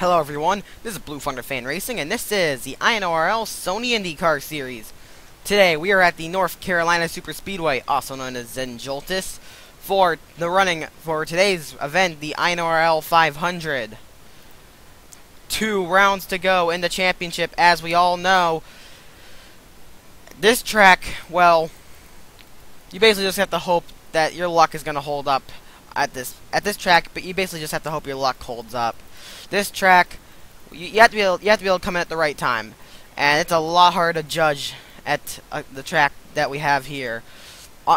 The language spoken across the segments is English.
Hello everyone, this is Blue Thunder Fan Racing, and this is the INORL Sony IndyCar Series. Today we are at the North Carolina Superspeedway, also known as Zenjoltis, for the running for today's event, the INORL 500. 2 rounds to go in the championship. As we all know, this track, well, you basically just have to hope that your luck is going to hold up at this track, but you basically just have to hope your luck holds up. This track, you have to be able to come in at the right time, and it's a lot harder to judge at the track that we have here.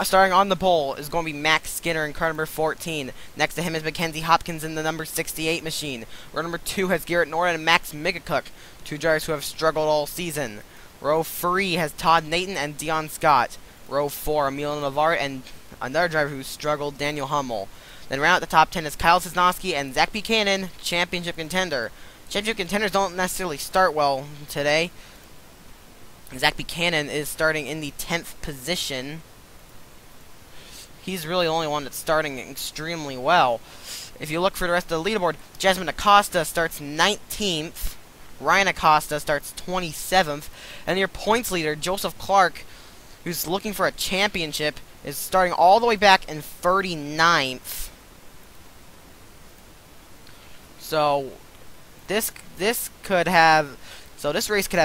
Starting on the pole is going to be Max Skinner in car number 14. Next to him is Mackenzie Hopkins in the number 68 machine. Row number 2 has Garrett Norton and Max Migacook, 2 drivers who have struggled all season. Row 3 has Todd Nathan and Dion Scott. Row 4, Emilio Navarre and another driver who struggled, Daniel Hummel. Then round out the top 10 is Kyle Cisnowski and Zach Buchanan, championship contender. Championship contenders don't necessarily start well today. Zach Buchanan is starting in the 10th position. He's really the only one that's starting extremely well. If you look for the rest of the leaderboard, Jasmine Acosta starts 19th. Ryan Acosta starts 27th. And your points leader, Joseph Clark, who's looking for a championship, is starting all the way back in 39th. So this race could have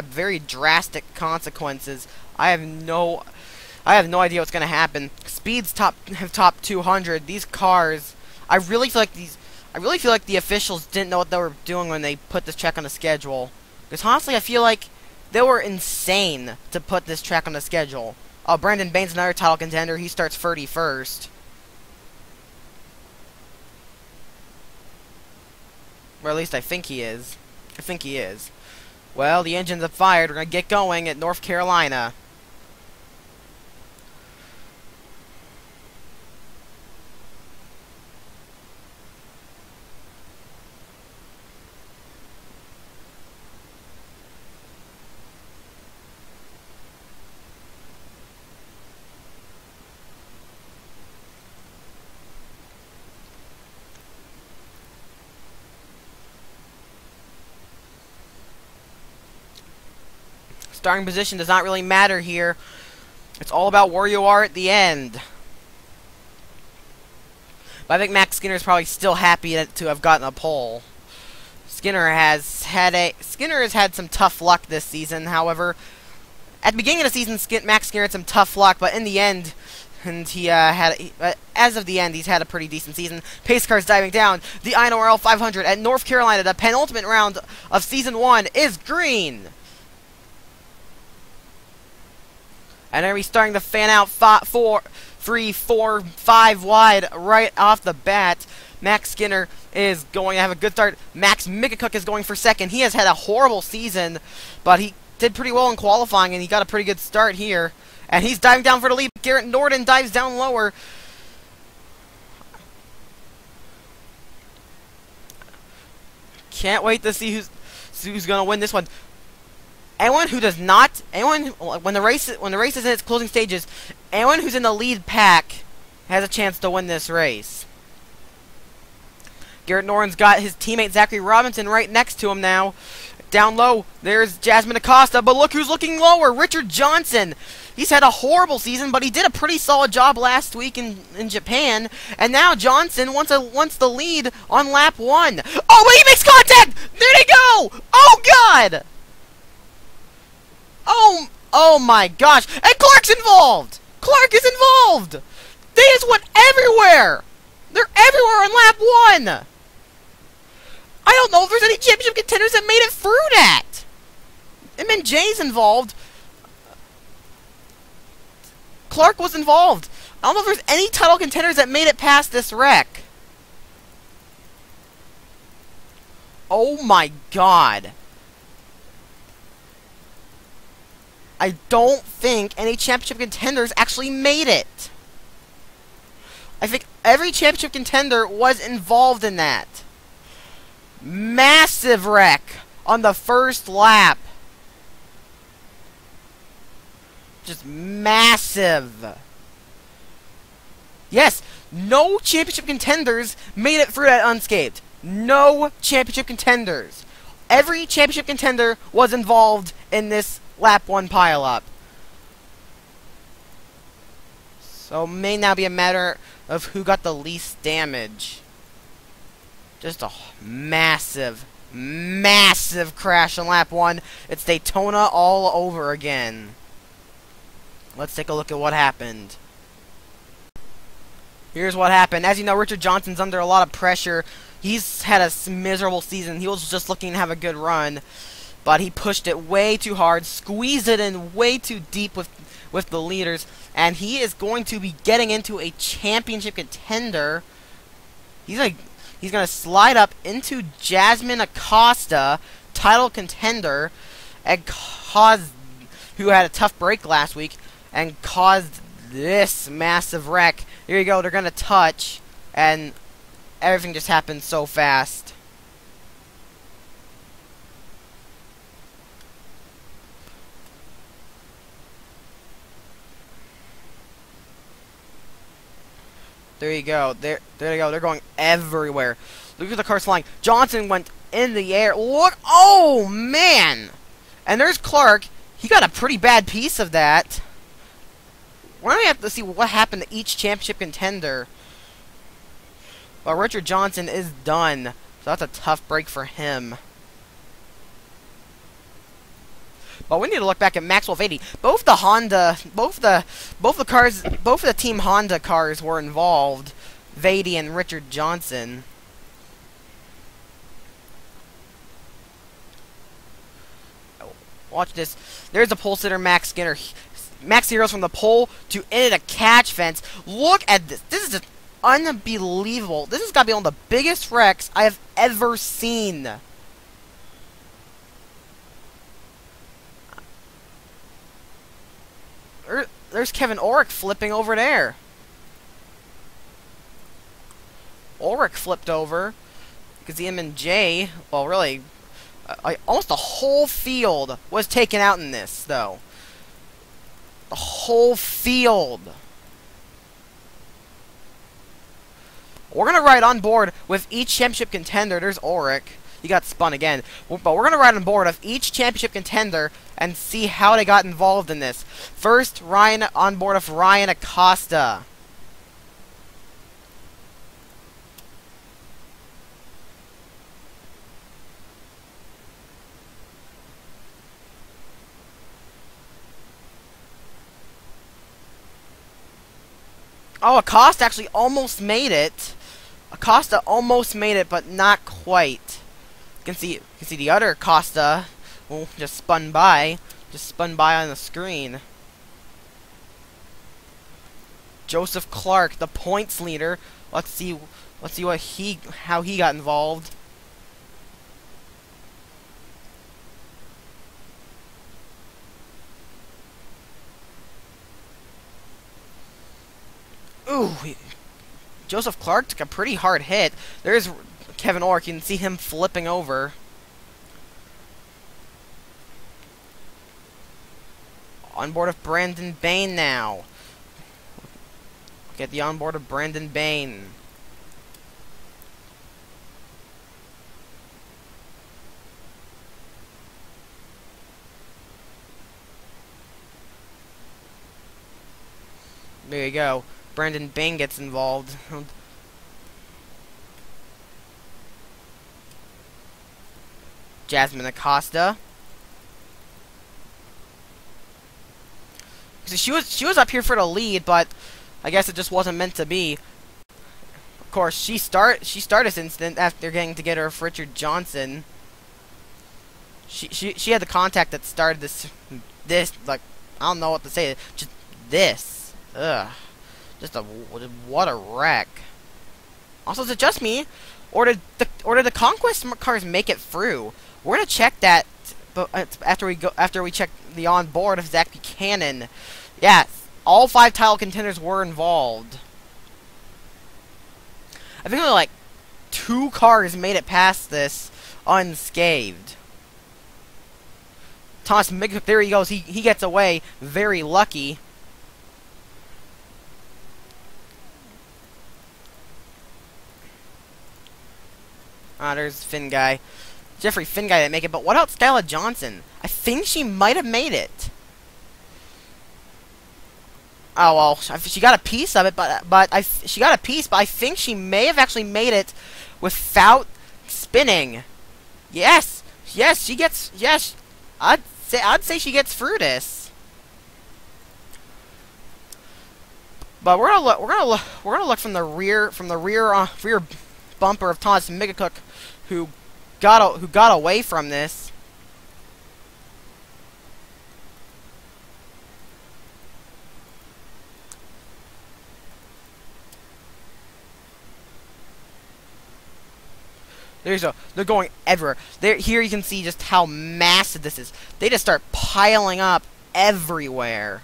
very drastic consequences. I have no idea what's going to happen. Speeds have top 200. These cars, I really feel like the officials didn't know what they were doing when they put this track on the schedule. Because honestly, I feel like they were insane to put this track on the schedule. Oh, Brandon Bain's another title contender. He starts 31st. Or at least I think he is. Well, the engines have fired. We're going to get going at North Carolina. Starting position does not really matter here. It's all about where you are at the end. But I think Max Skinner is probably still happy to have gotten a pole. Skinner has had some tough luck this season. However, at the beginning of the season, Max Skinner had some tough luck, but in the end, as of the end, he's had a pretty decent season. Pace cars diving down. The INORL 500 at North Carolina, the penultimate round of season 1, is green. And they're starting to fan out 3, 4, 5 wide right off the bat. Max Skinner is going to have a good start. Max Migacook is going for second. He has had a horrible season, but he did pretty well in qualifying, and he got a pretty good start here. And he's diving down for the lead. Garrett Norton dives down lower. Can't wait to see who's going to win this one. When the race is in its closing stages, anyone who's in the lead pack has a chance to win this race. Garrett Norton's got his teammate Zachary Robinson right next to him now. Down low, there's Jasmine Acosta, but look who's looking lower, Richard Johnson. He's had a horrible season, but he did a pretty solid job last week in Japan. And now Johnson wants the lead on lap 1. Oh, but he makes contact! There they go! Oh, God! Oh my gosh! And Clark's involved! Clark is involved! They just went everywhere! They're everywhere on lap 1! I don't know if there's any championship contenders that made it through that! MNJ's involved. Clark was involved. I don't know if there's any title contenders that made it past this wreck. Oh my God. I don't think any championship contenders actually made it. I think every championship contender was involved in that. Massive wreck on the first lap. Just massive. Yes, no championship contenders made it through that unscathed. No championship contenders. Every championship contender was involved in this lap 1 pileup. So it may now be a matter of who got the least damage. Just a massive, massive crash on lap 1. It's Daytona all over again. Let's take a look at what happened. Here's what happened. As you know, Richard Johnson's under a lot of pressure. He's had a miserable season. He was just looking to have a good run, but he pushed it way too hard, squeezed it in way too deep with the leaders, and he is going to be getting into a championship contender. He's gonna slide up into Jasmine Acosta, title contender, and who had a tough break last week, and caused this massive wreck. Here you go. They're gonna touch, and everything just happened so fast. There you go. There you go. They're going everywhere. Look at the cars flying. Johnson went in the air. Look. Oh, man. And there's Clark. He got a pretty bad piece of that. We're going to have to see what happened to each championship contender. But Richard Johnson is done. So that's a tough break for him. But we need to look back at Maxwell Vady. Both the Team Honda cars were involved. Vady and Richard Johnson. Watch this. There's a pole sitter, Max Skinner. Max Heroes from the pole to into the catch fence. Look at this. This is just unbelievable. This has got to be one of the biggest wrecks I have ever seen. There's Kevin Ulrich flipping over there. Ulrich flipped over. You can see him and Jay. Well, really, almost the whole field was taken out in this, though. The whole field. We're going to ride on board with each championship contender. There's Ulrich. He got spun again. But we're going to ride on board of each championship contender and see how they got involved in this. First, Ryan on board of Ryan Acosta. Oh, Acosta actually almost made it. Acosta almost made it, but not quite. You can see the other Acosta, well, just spun by on the screen. Joseph Clark, the points leader. Let's see how he got involved. Ooh, Joseph Clark took a pretty hard hit. There's Kevin Ulrich. You can see him flipping over. On board of Brandon Bain now. Get the on board of Brandon Bain. There you go. Brandon Bain gets involved. Jasmine Acosta. She was up here for the lead, but I guess it just wasn't meant to be. Of course, she started this incident after getting together with Richard Johnson. She had the contact that started this like, I don't know what to say. Just this. Ugh. What a wreck. Also, is it just me, or did the Conquest cars make it through? We're gonna check that, but after we check the onboard of Zach Buchanan. Yeah, all 5 title contenders were involved. I think only like 2 cars made it past this unscathed. Thomas Mick, there he goes. He gets away. Very lucky. There's Finn guy. Jeffrey Finn guy didn't make it, but what about Skylar Johnson? I think she might have made it. Oh well, she got a piece of it, but she got a piece, but I think she may have actually made it without spinning. Yes, yes, she gets. Yes, I'd say she gets through this. But we're gonna look from the rear rear bumper of Thomas Migacook, who got away from this. They're going everywhere. Here you can see just how massive this is. They just start piling up everywhere.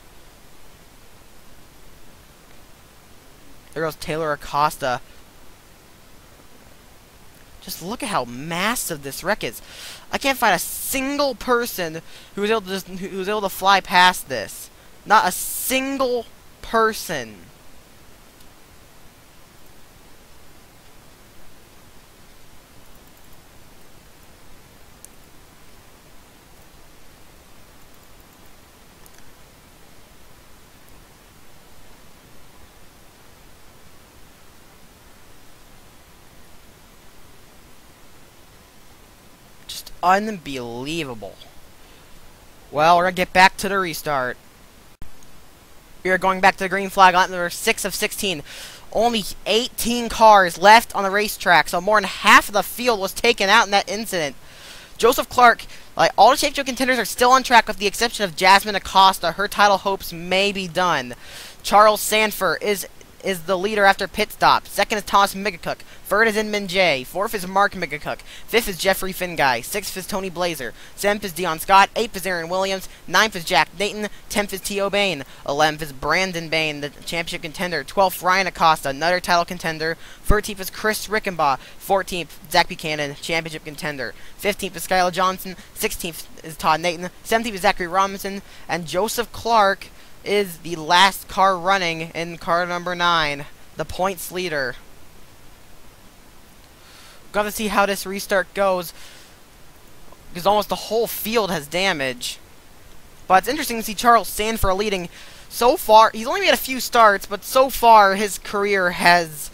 There goes Taylor Acosta. Just look at how massive this wreck is. I can't find a single person who was able to fly past this. Not a single person. Unbelievable. Well, we're gonna get back to the restart. We are going back to the green flag on number 6 of 16. Only 18 cars left on the racetrack, so more than half of the field was taken out in that incident. Joseph Clark, like all the championship contenders, are still on track with the exception of Jasmine Acosta. Her title hopes may be done. Charles Sanford is the leader after pit stop. Second is Thomas Migacook. Third is Inman J. Fourth is Mark Migacook. Fifth is Jeffrey Finguy. Sixth is Tony Blazer. Seventh is Dion Scott. Eighth is Aaron Williams. Ninth is Jack Dayton. 10th is T.O. Bain. 11th is Brandon Bain, the championship contender. 12th, Ryan Acosta, another title contender. 13th is Chris Rickenbaugh. 14th, Zach Buchanan, championship contender. 15th is Skylar Johnson. 16th is Todd Nathan. 17th is Zachary Robinson. And Joseph Clark is the last car running in car number 9, the points leader. Got to see how this restart goes, because almost the whole field has damage. But it's interesting to see Charles Sanford leading. So far, he's only made a few starts, but so far his career has,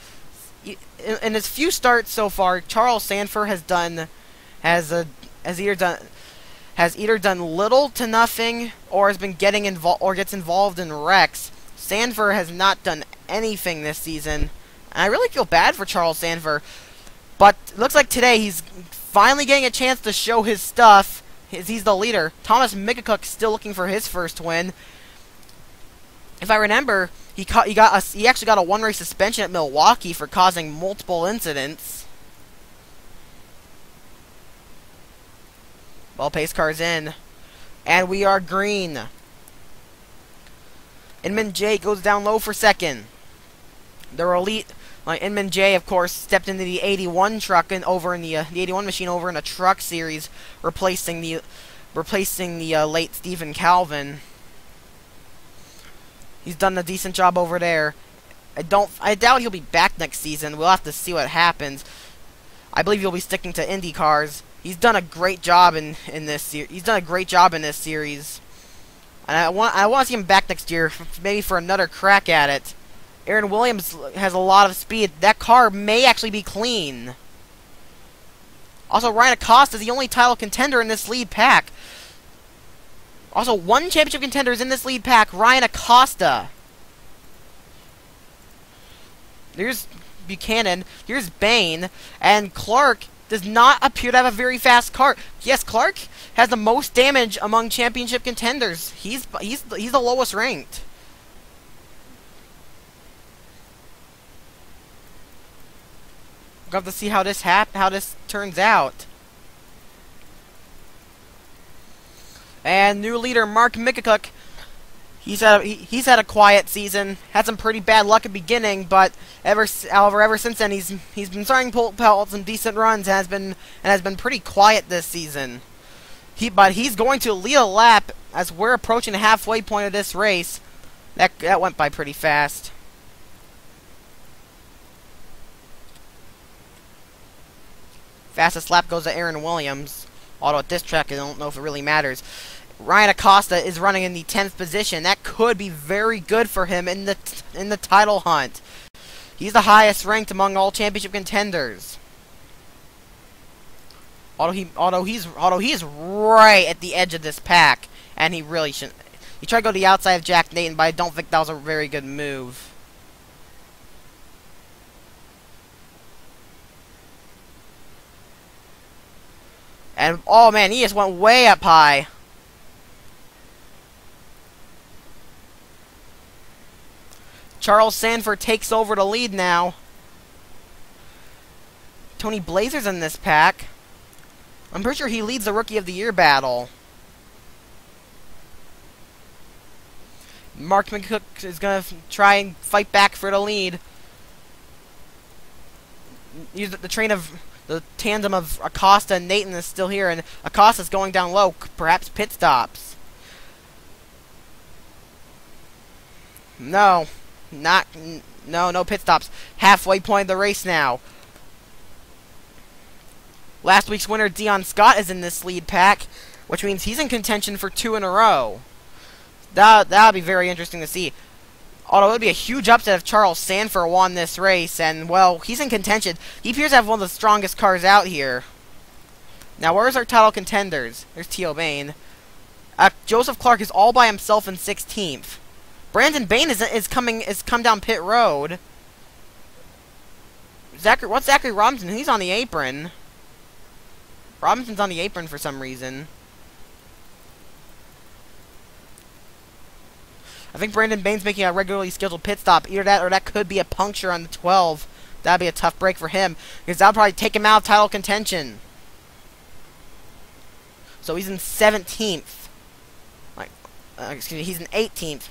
in his few starts so far, Charles Sanford has either done little to nothing, or has been getting involved, or gets involved in wrecks. Sanford has not done anything this season, and I really feel bad for Charles Sanford. But it looks like today he's finally getting a chance to show his stuff. He's the leader. Thomas Migacook still looking for his first win. If I remember, he actually got a one-race suspension at Milwaukee for causing multiple incidents. Well, pace car's in, and we are green. Inman J goes down low for second. The elite, Inman J, of course, stepped into the 81 truck and over in the 81 machine over in the truck series, replacing the late Stephen Calvin. He's done a decent job over there. I doubt he'll be back next season. We'll have to see what happens. I believe he'll be sticking to IndyCars. He's done a great job in this series. He's done a great job in this series, and I want to see him back next year, maybe for another crack at it. Aaron Williams has a lot of speed. That car may actually be clean. Also, Ryan Acosta is the only title contender in this lead pack. Also, one championship contender is in this lead pack, Ryan Acosta. There's Buchanan, here's Bain, and Clark does not appear to have a very fast car. Yes, Clark has the most damage among championship contenders. He's the lowest ranked. We'll have to see how this turns out. And new leader Mark Migacook. He's had a quiet season. Had some pretty bad luck at the beginning, but ever since then he's been starting to pull out some decent runs and has been pretty quiet this season. But he's going to lead a lap as we're approaching the halfway point of this race. That went by pretty fast. Fastest lap goes to Aaron Williams. Although at this track, I don't know if it really matters. Ryan Acosta is running in the 10th position. That could be very good for him in the title hunt. He's the highest ranked among all championship contenders. Although he's right at the edge of this pack, and he really shouldn't. He tried to go to the outside of Jack Nathan, but I don't think that was a very good move. And, oh man, he just went way up high. Charles Sanford takes over the lead now. Tony Blazer's in this pack. I'm pretty sure he leads the Rookie of the Year battle. Mark McCook is going to try and fight back for the lead. The tandem of Acosta and Nathan is still here, and Acosta's going down low, perhaps pit stops. No pit stops. Halfway point of the race now. Last week's winner, Dion Scott, is in this lead pack, which means he's in contention for 2 in a row. That'll be very interesting to see. Although it would be a huge upset if Charles Sanford won this race, and, well, he's in contention. He appears to have one of the strongest cars out here. Now, where's our title contenders? There's T.O. Bain. Joseph Clark is all by himself in 16th. Brandon Bain is come down pit road. What's Zachary Robinson? He's on the apron. Robinson's on the apron for some reason. I think Brandon Bain's making a regularly scheduled pit stop. Either that or that could be a puncture on the 12. That'd be a tough break for him, because that'll probably take him out of title contention. So he's in 17th. Excuse me, he's in 18th.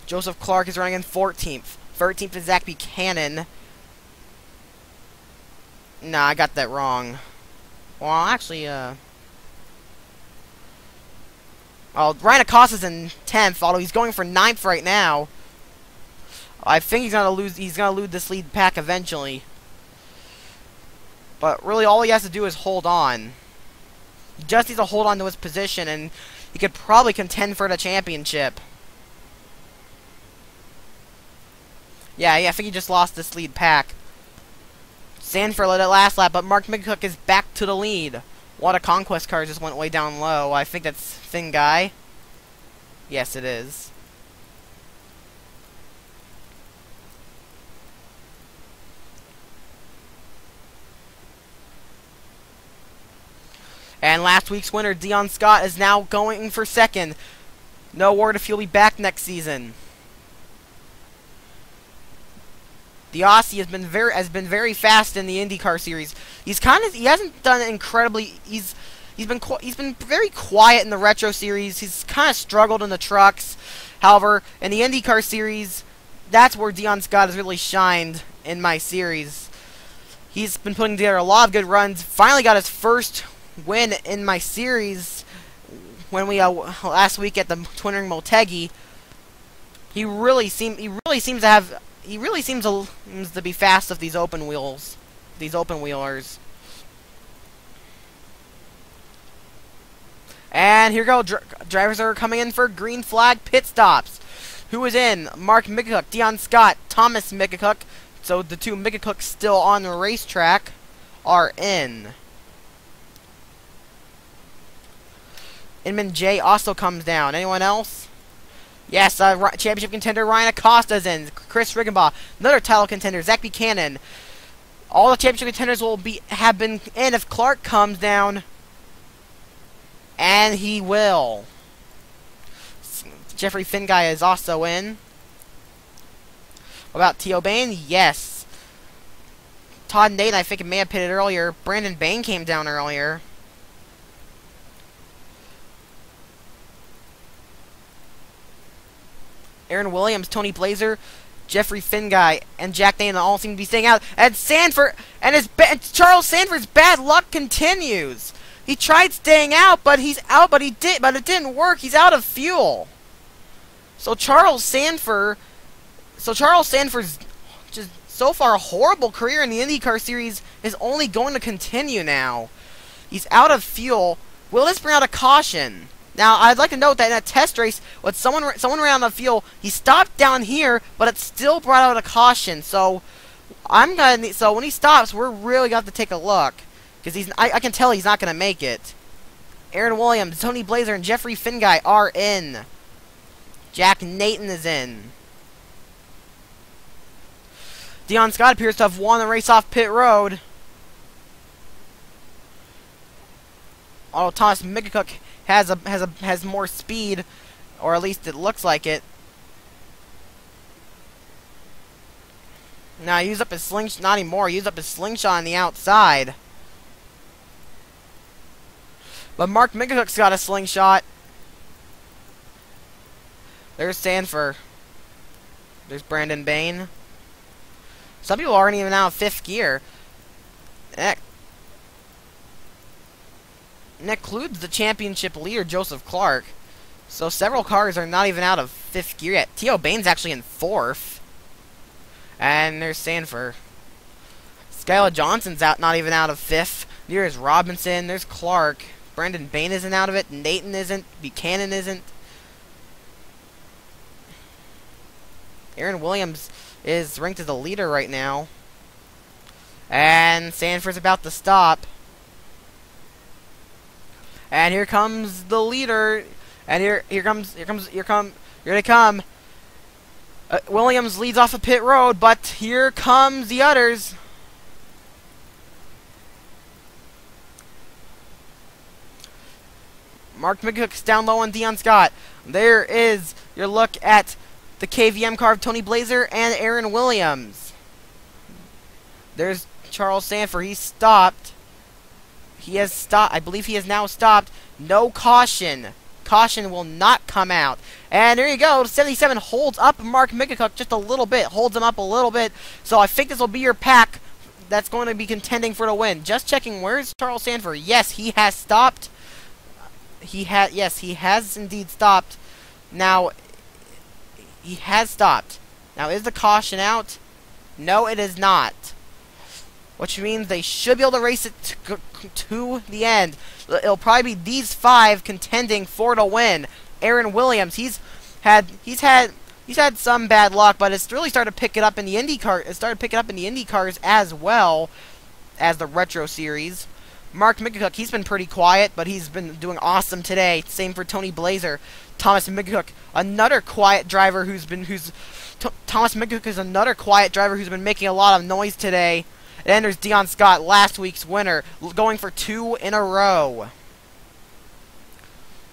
Joseph Clark is running in 14th. 13th is Zach Buchanan. Nah, I got that wrong. Well, actually, Oh, Ryan Acosta's in 10th, although he's going for 9th right now. I think he's gonna lose this lead pack eventually. But really, all he has to do is hold on. He just needs to hold on to his position, and he could probably contend for the championship. Yeah, I think he just lost this lead pack. Sanford led it last lap, but Mark McCook is back to the lead. What a Conquest car just went way down low. I think that's Thin Guy. Yes, it is. And last week's winner, Dion Scott, is now going for 2nd. No word if he'll be back next season. The Aussie has been very fast in the IndyCar series. He hasn't done incredibly. He's been very quiet in the Retro series. He's kind of struggled in the trucks. However, in the IndyCar series, that's where Dion Scott has really shined in my series. He's been putting together a lot of good runs. Finally got his first win in my series when we last week at the Twin Ring Motegi. He really seems to be fast with these open wheels, these open wheelers. And here we go. Drivers are coming in for green flag pit stops. Who is in? Mark McCook, Dion Scott, Thomas McCook. So the 2 McCooks still on the racetrack are in. Inman J also comes down. Anyone else? Yes, championship contender Ryan Acosta's in. Chris Riggenbaugh, another title contender, Zach Buchanan. All the championship contenders have been in if Clark comes down. And he will. Jeffrey Finguy is also in. What about T.O. Bain? Yes. Todd Nate, I think, may have pitted earlier. Brandon Bain came down earlier. Aaron Williams, Tony Blazer, Jeffrey Finguy, and Jack Dana all seem to be staying out. And Sanford and Charles Sanford's bad luck continues. He tried staying out, but he's out. But it didn't work. He's out of fuel. So Charles Sanford's so far horrible career in the IndyCar series is only going to continue now. He's out of fuel. Will this bring out a caution? Now, I'd like to note that in a test race, when someone ran out of fuel, he stopped down here, but it still brought out a caution. So so when he stops, we're really got to take a look, because I can tell he's not gonna make it. Aaron Williams, Tony Blazer, and Jeffrey Finguy are in. Jack Nathan is in. Dion Scott appears to have won the race off pit road. Although Thomas Mickcook has more speed, or at least it looks like it. Now, use up his slingshot, not anymore. Use up his slingshot on the outside. But Mark Mickcook's got a slingshot. There's Sanford. There's Brandon Bain. Some people aren't even out of 5th gear. That includes the championship leader, Joseph Clark. So several cars are not even out of 5th gear yet. T.O. Bain's actually in 4th. And there's Sanford. Skylar Johnson's not even out of 5th. There's Robinson. There's Clark. Brandon Bain isn't out of it. Nathan isn't. Buchanan isn't. Aaron Williams is ranked as the leader right now. And Sanford's about to stop. And here comes the leader. And here they come. Williams leads off of pit road, but here comes the others. Mark Mickcook's down low on Dion Scott. There is your look at the KVM car of Tony Blazer and Aaron Williams. There's Charles Sanford. He stopped. He has stopped. I believe he has now stopped. No caution. Caution will not come out. And there you go. 77 holds up Mark Mickcook just a little bit. Holds him up a little bit. So I think this will be your pack that's going to be contending for the win. Just checking. Where's Charles Sanford? Yes, he has stopped. Yes, he has indeed stopped. Now, he has stopped. Now, is the caution out? No, it is not. Which means they should be able to race it to the end. It'll probably be these 5 contending for the win. Aaron Williams, he's had some bad luck, but it's really started to pick it up in the IndyCar. It started picking up in the IndyCars as well as the Retro Series. Mark Mickcook, he's been pretty quiet, but he's been doing awesome today. Same for Tony Blazer. Thomas Mickcook, another quiet driver Thomas Mickcook is another quiet driver who's been making a lot of noise today. And there's Dion Scott, last week's winner, going for 2 in a row.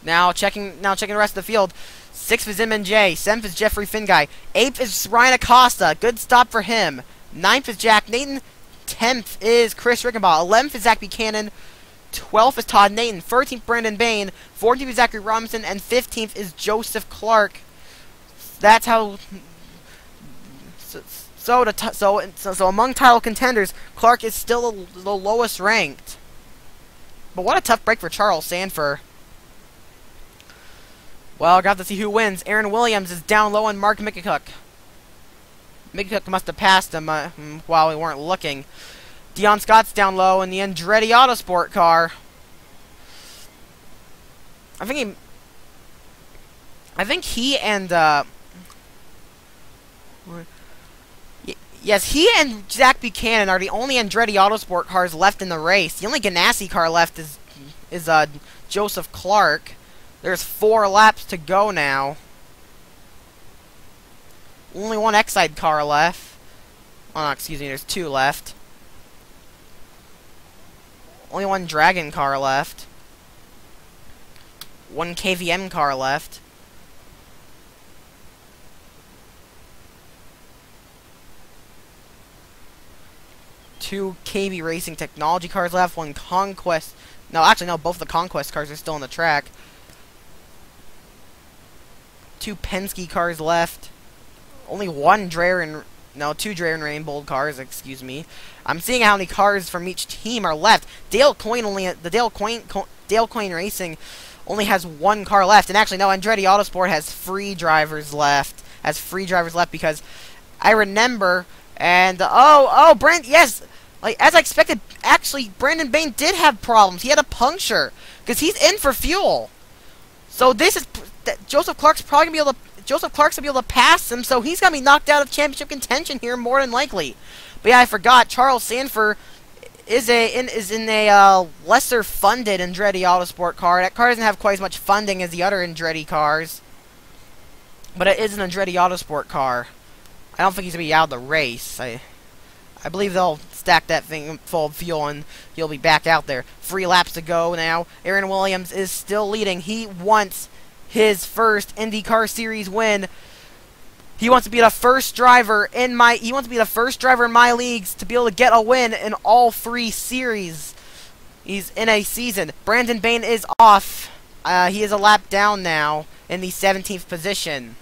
Now checking the rest of the field. 6th is M&J. 7th is Jeffrey Finguy. 8th is Ryan Acosta. Good stop for him. 9th is Jack Nathan. 10th is Chris Rickenbaugh. 11th is Zach Buchanan. 12th is Todd Nathan. 13th, Brandon Bain. 14th is Zachary Robinson. And 15th is Joseph Clark. That's how... So among title contenders, Clark is still the lowest ranked. But what a tough break for Charles Sanford. Well, got to see who wins. Aaron Williams is down low on Mark Mickcook. Mickcook must have passed him while we weren't looking. Dion Scott's down low in the Andretti Autosport car. I think he and yes, he and Zach Buchanan are the only Andretti Autosport cars left in the race. The only Ganassi car left is Joseph Clark. There's 4 laps to go now. Only 1 Exide car left. Oh, no, excuse me, there's 2 left. Only 1 Dragon car left. 1 KVM car left. Two KB Racing Technology cars left. 1 Conquest. No, actually, no. Both the Conquest cars are still on the track. 2 Penske cars left. Only 1 Dreher and... No, 2 Dreher and Rainbow cars, excuse me. I'm seeing how many cars from each team are left. Dale Coyne Racing only has 1 car left. And actually, no, Andretti Autosport has free drivers left. Because I remember And, yes, like, as I expected, actually, Brandon Bain did have problems. He had a puncture, because he's in for fuel. So this is, Joseph Clark's probably going to be able to, Joseph Clark's going to be able to pass him, so he's going to be knocked out of championship contention here, more than likely. But yeah, I forgot, Charles Sanford is in a lesser funded Andretti Autosport car. That car doesn't have quite as much funding as the other Andretti cars. But it is an Andretti Autosport car. I don't think he's going to be out of the race. I believe they'll stack that thing full of fuel and he'll be back out there. 3 laps to go now. Aaron Williams is still leading. He wants his first IndyCar Series win. He wants to be the first driver in my leagues to be able to get a win in all 3 series. He's in a season. Brandon Bain is off. He is a lap down now in the 17th position.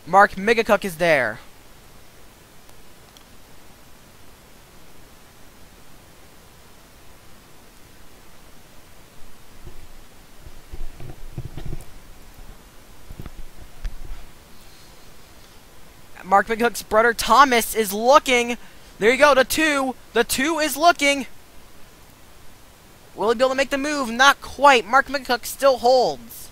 Mark Migacook is there. Mark Migacook's brother Thomas is looking. There you go, the 2. The 2 is looking. Will he be able to make the move? Not quite. Mark Migacook still holds.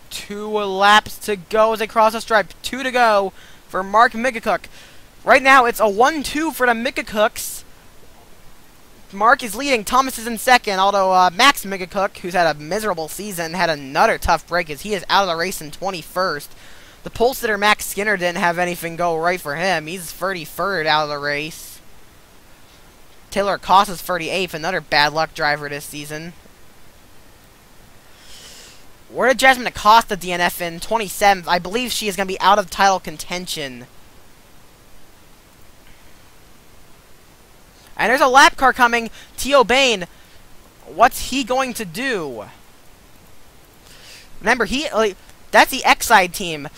Two laps to go as they cross the stripe. 2 to go for Mark Migacook. Right now, it's a 1-2 for the Migacooks. Mark is leading. Thomas is in second, although Max Migacook, who's had a miserable season, had another tough break as he is out of the race in 21st. The pole sitter Max Skinner didn't have anything go right for him. He's 33rd out of the race. Taylor Acosta's 38th, another bad luck driver this season. Where did Jasmine Acosta DNF in? 27th. I believe she is going to be out of title contention. And there's a lap car coming. Theo Bain. What's he going to do? Remember, that's the X-Side team.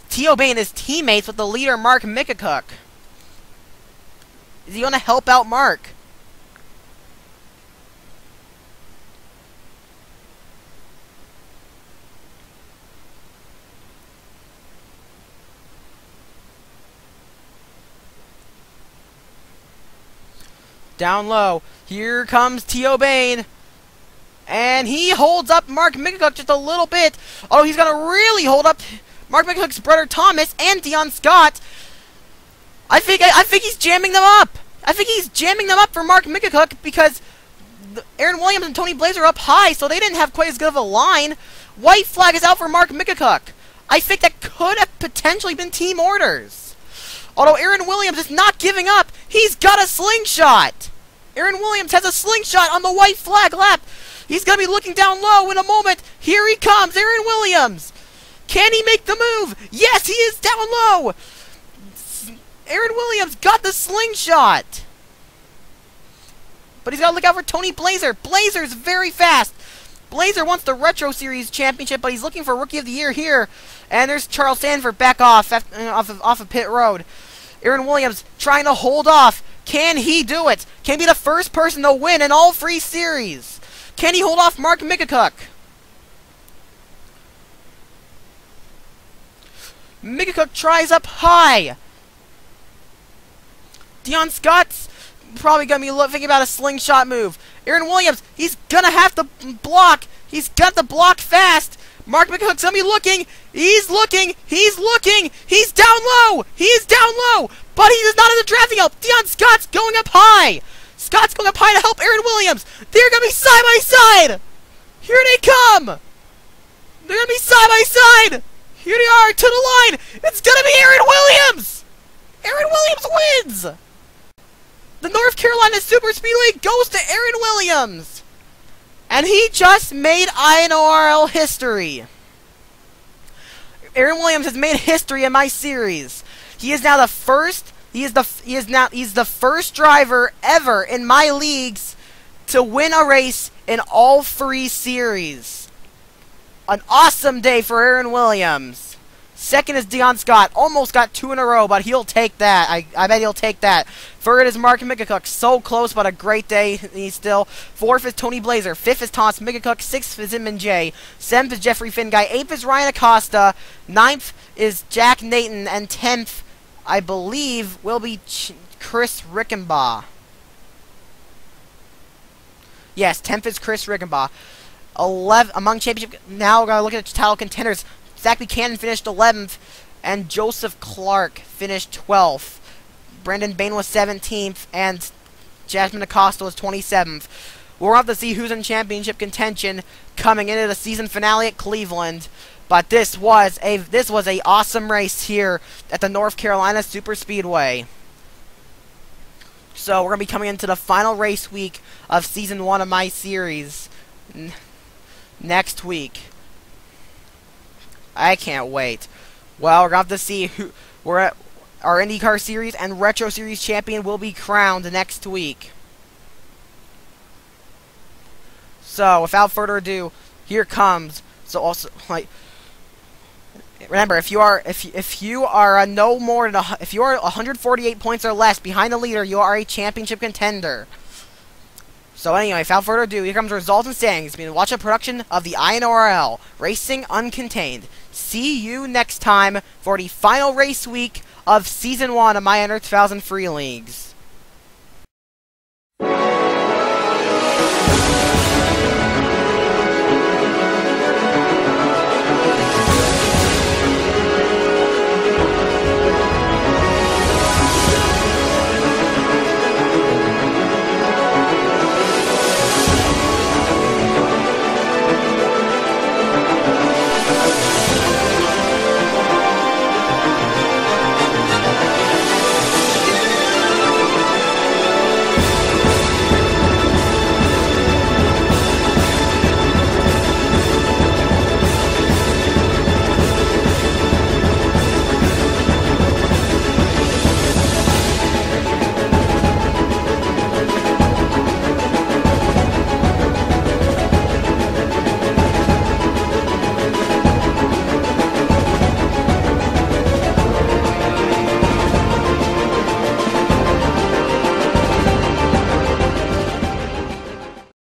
Theo Bain is teammates with the leader, Mark Migacook. Is he going to help out Mark? Down low. Here comes Theo Bain. And he holds up Mark Migacook just a little bit. Oh, he's going to really hold up Mark Migacook's brother Thomas and Dion Scott. I think he's jamming them up. I think he's jamming them up for Mark Migacook because Aaron Williams and Tony Blaze are up high, so they didn't have quite as good of a line. White flag is out for Mark Migacook. I think that could have potentially been team orders. Although Aaron Williams is not giving up. He's got a slingshot. Aaron Williams has a slingshot on the white flag lap. He's going to be looking down low in a moment. Here he comes, Aaron Williams. Can he make the move? Yes, he is down low. Aaron Williams got the slingshot. But he's got to look out for Tony Blazer. Blazer's very fast. Blazer wants the Retro Series Championship, but he's looking for Rookie of the Year here. And there's Charles Sanford back off of pit road. Aaron Williams trying to hold off. Can he do it? Can he be the first person to win in all 3 series? Can he hold off Mark Migacook? Migacook tries up high. Dion Scott's probably going to be thinking about a slingshot move. Aaron Williams, he's going to have to block. He's got to block fast. Mark Migacook's going to be looking. He's looking. He's looking. He's down low. He's down low. But he is not in the drafting help. Dion Scott's going up high. Scott's going up high to help Aaron Williams. They're going to be side by side. Here they come. They're going to be side by side. Here they are to the line. It's going to be Aaron Williams. Aaron Williams wins. The North Carolina Super Speedway goes to Aaron Williams. And he just made INORL history. Aaron Williams has made history in my series. He is now the first. He's the first driver ever in my leagues to win a race in all 3 series. An awesome day for Aaron Williams. Second is Dion Scott. Almost got 2 in a row, but he'll take that. I bet he'll take that. Third is Mark McGicook. So close, but a great day he's still. Fourth is Tony Blazer. Fifth is Thomas McGicook. Sixth is Inman J. Seventh is Jeffrey Finguy. Eighth is Ryan Acosta. Ninth is Jack Nathan. And 10th, I believe, will be Chris Rickenbaugh. Yes, 10th is Chris Rickenbaugh. 11 among championship. Now we're gonna look at the title contenders. Zach Buchanan finished 11th, and Joseph Clark finished 12th. Brendan Bain was 17th, and Jasmine Acosta was 27th. We'll have to see who's in championship contention coming into the season finale at Cleveland. But this was a awesome race here at the North Carolina Superspeedway. So we're gonna be coming into the final race week of season 1 of my series next week. I can't wait. Well, we're going to have to see who our IndyCar Series and Retro Series champion will be crowned next week. So, without further ado, here comes. So also, like, remember, if you are no more than if you are 148 points or less behind the leader, you are a championship contender. So anyway, without further ado, here comes the results and standings. Being watch a production of the INORL Racing Uncontained. See you next time for the final race week of Season 1 of my Under 2000 Free Leagues.